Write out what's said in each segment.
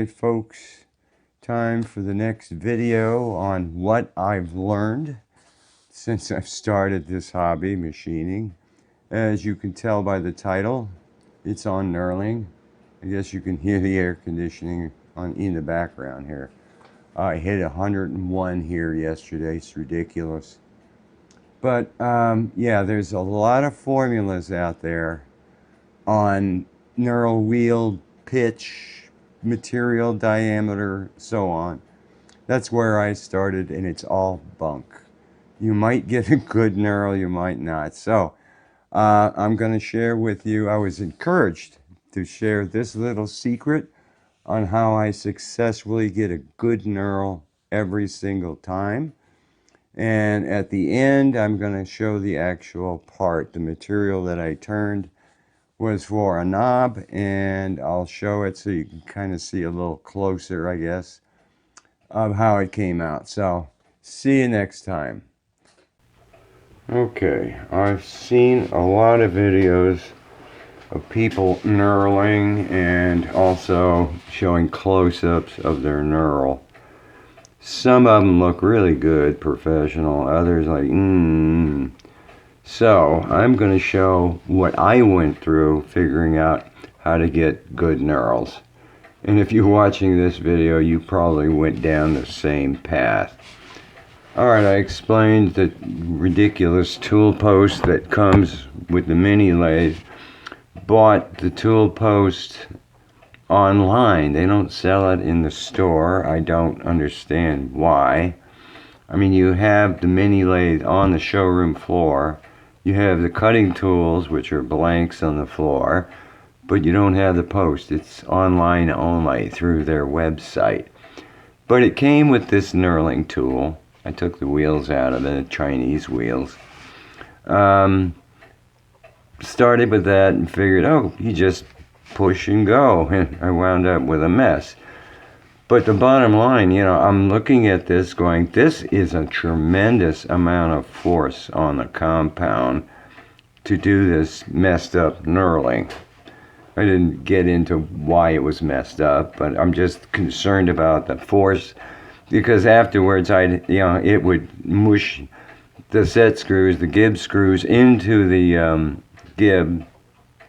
Alright folks, time for the next video on what I've learned since I've started this hobby, machining. As you can tell by the title, it's on knurling. I guess you can hear the air conditioning in the background here. I hit 101 here yesterday. It's ridiculous. But yeah, there's a lot of formulas out there on knurl wheel pitch, material diameter, so on. That's where I started, and it's all bunk. You might get a good knurl, you might not. So I'm going to share with you, I was encouraged to share this little secret on how I successfully get a good knurl every single time. And at the end, I'm going to show the actual part. The material that I turned was for a knob, and I'll show it so you can kind of see a little closer, I guess, of how it came out. So, see you next time. Okay, I've seen a lot of videos of people knurling and also showing close-ups of their knurl. Some of them look really good, professional, others like, So, I'm going to show what I went through figuring out how to get good knurls. And if you're watching this video, you probably went down the same path. Alright, I explained the ridiculous tool post that comes with the mini lathe. Bought the tool post online. They don't sell it in the store. I don't understand why. I mean, you have the mini lathe on the showroom floor. You have the cutting tools, which are blanks on the floor, but you don't have the post. It's online only through their website. But it came with this knurling tool. I took the wheels out of the Chinese wheels. Started with that and figured, oh, you just push and go, and I wound up with a mess. But the bottom line, you know, I'm looking at this going, this is a tremendous amount of force on the compound to do this messed up knurling. I didn't get into why it was messed up, but I'm just concerned about the force, because afterwards it would mush the set screws, the gib screws, into the gib,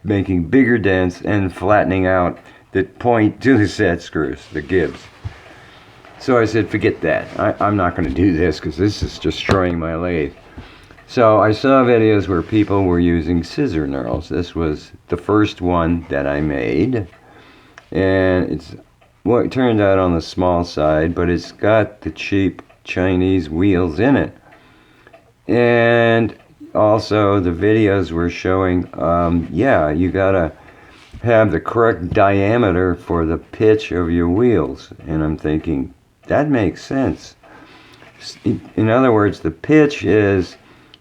making bigger dents and flattening out the point to the set screws, the gibs. So I said, forget that. I'm not going to do this because this is destroying my lathe. So I saw videos where people were using scissor knurls. This was the first one that I made. And it turned out on the small side, but it's got the cheap Chinese wheels in it. And also the videos were showing, yeah, you gotta have the correct diameter for the pitch of your wheels. And I'm thinking, that makes sense. In other words, the pitch is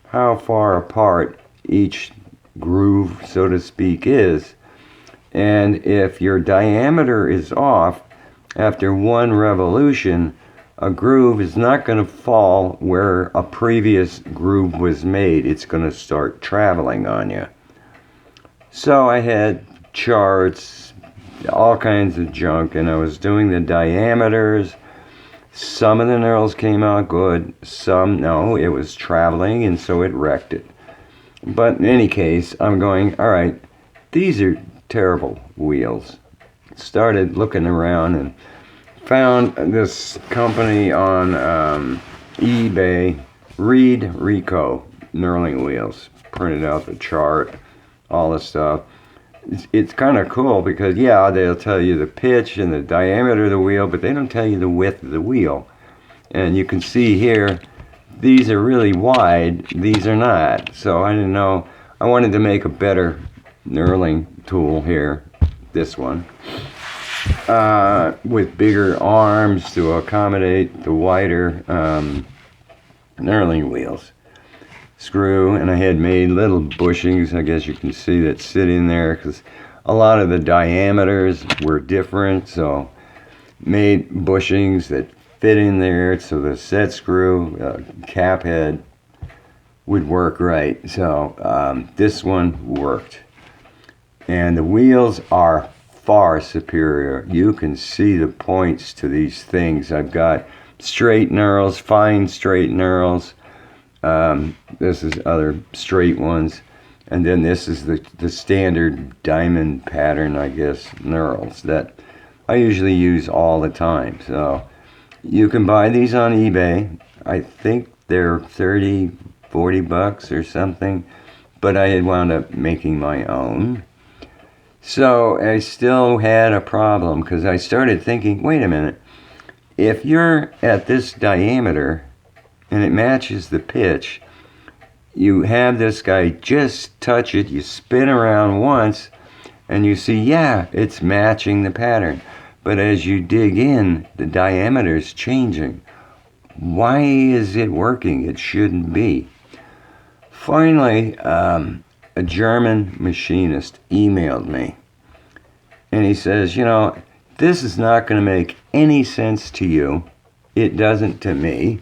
how far apart each groove, so to speak, is. And if your diameter is off, after one revolution, a groove is not going to fall where a previous groove was made. It's going to start traveling on you. So I had charts, all kinds of junk, and I was doing the diameters. Some of the knurls came out good, some no, it was traveling, and so it wrecked it. But in any case, I'm going, alright, these are terrible wheels. Started looking around and found this company on eBay, Reed Rico knurling wheels. Printed out the chart, all this stuff. It's kind of cool because, yeah, they'll tell you the pitch and the diameter of the wheel, but they don't tell you the width of the wheel. And you can see here, these are really wide, these are not. So I didn't know, I wanted to make a better knurling tool here, this one, with bigger arms to accommodate the wider knurling wheels. Screw, and I had made little bushings, I guess you can see that sit in there, because a lot of the diameters were different, so made bushings that fit in there so the set screw cap head would work right. So this one worked, and the wheels are far superior. You can see the points to these things. I've got straight knurls, fine straight knurls. This is other straight ones. And then this is the standard diamond pattern, I guess, knurls that I usually use all the time. So you can buy these on eBay. I think they're 30, 40 bucks or something. But I had wound up making my own. So I still had a problem because I started thinking, wait a minute, if you're at this diameter and it matches the pitch, you have this guy just touch it, you spin around once, and you see, yeah, it's matching the pattern. But as you dig in, the diameter's changing. Why is it working? It shouldn't be. Finally, a German machinist emailed me, and he says, you know, this is not going to make any sense to you. It doesn't to me,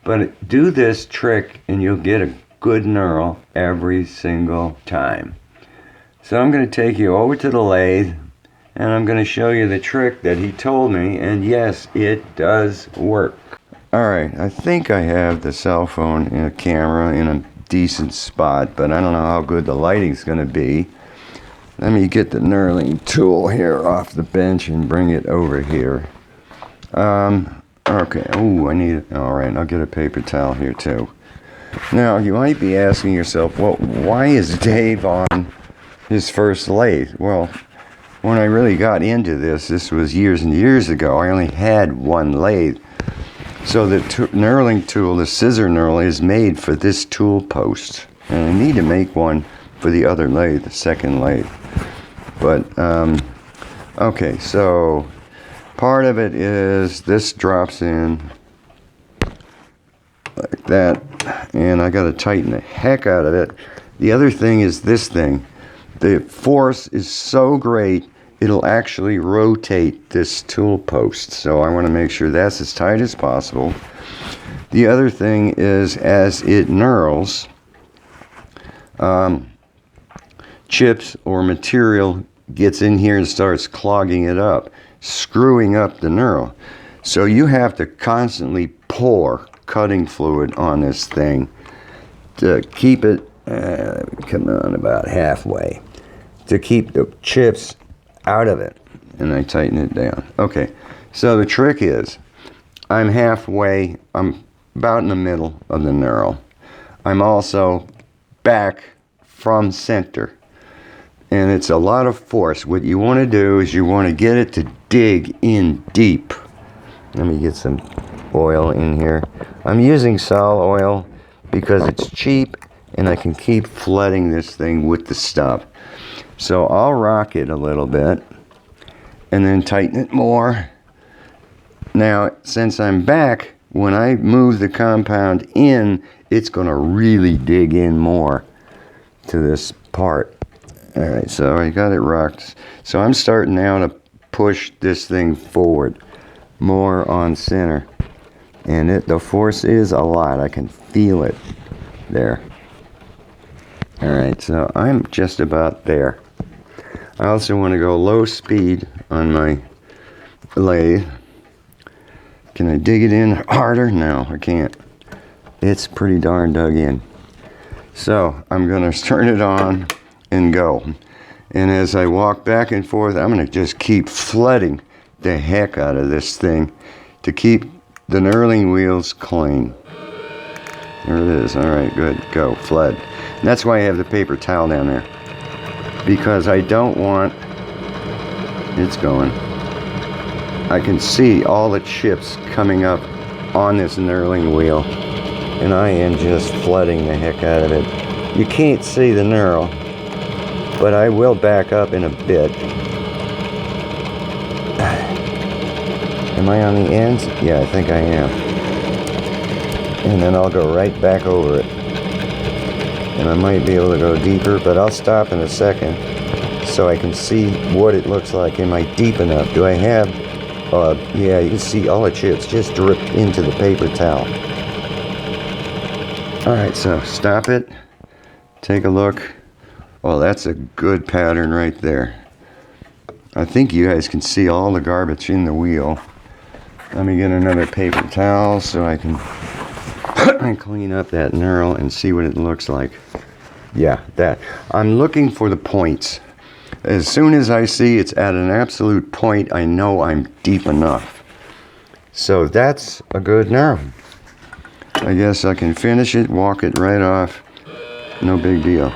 but do this trick and you'll get a good knurl every single time. So I'm going to take you over to the lathe, and I'm going to show you the trick that he told me, and yes, it does work. Alright, I think I have the cell phone and a camera in a decent spot, but I don't know how good the lighting's going to be. Let me get the knurling tool here off the bench and bring it over here. Okay, oh, I need it. Alright, I'll get a paper towel here too. Now, you might be asking yourself, well, why is Dave on his first lathe? Well, when I really got into this was years and years ago, I only had one lathe. So the knurling tool, the scissor knurl, is made for this tool post. And I need to make one for the other lathe, the second lathe. But, okay, so part of it is this drops in like that. And I got to tighten the heck out of it. The other thing is this thing. The force is so great, it'll actually rotate this tool post. So I want to make sure that's as tight as possible. The other thing is, as it knurls, chips or material gets in here and starts clogging it up, screwing up the knurl. So you have to constantly pour cutting fluid on this thing to keep it, come on, about halfway, to keep the chips out of it. And I tighten it down. Okay, so the trick is, I'm halfway, I'm about in the middle of the knurl. I'm also back from center. And it's a lot of force. What you want to do is you want to get it to dig in deep. Let me get some oil in here. I'm using Sol oil because it's cheap and I can keep flooding this thing with the stuff. So I'll rock it a little bit and then tighten it more. Now, since I'm back, when I move the compound in, it's going to really dig in more to this part. Alright, so I got it rocked. So I'm starting now to push this thing forward more on center. And the force is a lot. I can feel it there. Alright, so I'm just about there. I also want to go low speed on my lathe. Can I dig it in harder? No, I can't. It's pretty darn dug in. So I'm going to turn it on and go. And as I walk back and forth, I'm going to just keep flooding the heck out of this thing to keep the knurling wheels clean. There it is. All right, good. Go, flood. And that's why I have the paper towel down there. Because I don't want... It's going. I can see all the chips coming up on this knurling wheel. And I am just flooding the heck out of it. You can't see the knurl, but I will back up in a bit. Am I on the ends? Yeah, I think I am. And then I'll go right back over it. And I might be able to go deeper, but I'll stop in a second so I can see what it looks like. Am I deep enough? Do I have... yeah, you can see all the chips just dripped into the paper towel. Alright, so stop it. Take a look. Oh, that's a good pattern right there. I think you guys can see all the garbage in the wheel. Let me get another paper towel so I can clean up that knurl and see what it looks like. Yeah, that. I'm looking for the points. As soon as I see it's at an absolute point, I know I'm deep enough. So that's a good knurl. I guess I can finish it, walk it right off. No big deal.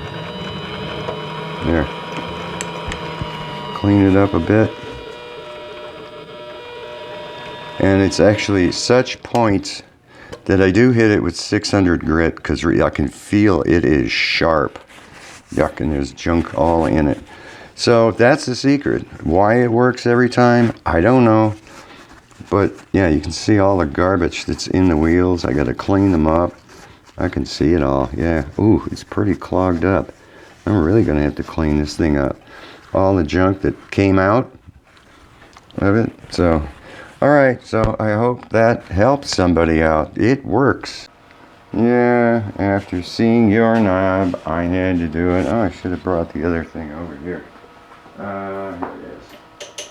There. Clean it up a bit. And it's actually such points that I do hit it with 600 grit because I can feel it is sharp. Yuck, and there's junk all in it. So that's the secret. Why it works every time, I don't know. But yeah, you can see all the garbage that's in the wheels. I got to clean them up. I can see it all. Yeah. Ooh, it's pretty clogged up. I'm really going to have to clean this thing up. All the junk that came out of it. So, alright, so I hope that helps somebody out. It works. Yeah, after seeing your knob, I had to do it. Oh, I should have brought the other thing over here. Here it is.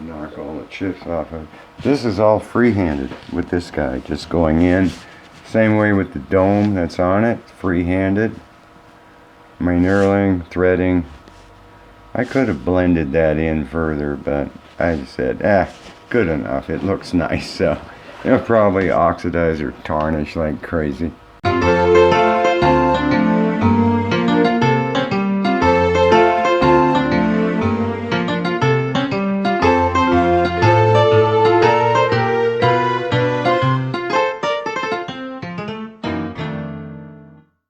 Knock all the chips off of it. This is all free-handed with this guy. Just going in. Same way with the dome that's on it. Free-handed. My knurling, threading. I could have blended that in further, but I just said, good enough. It looks nice, so it'll probably oxidize or tarnish like crazy.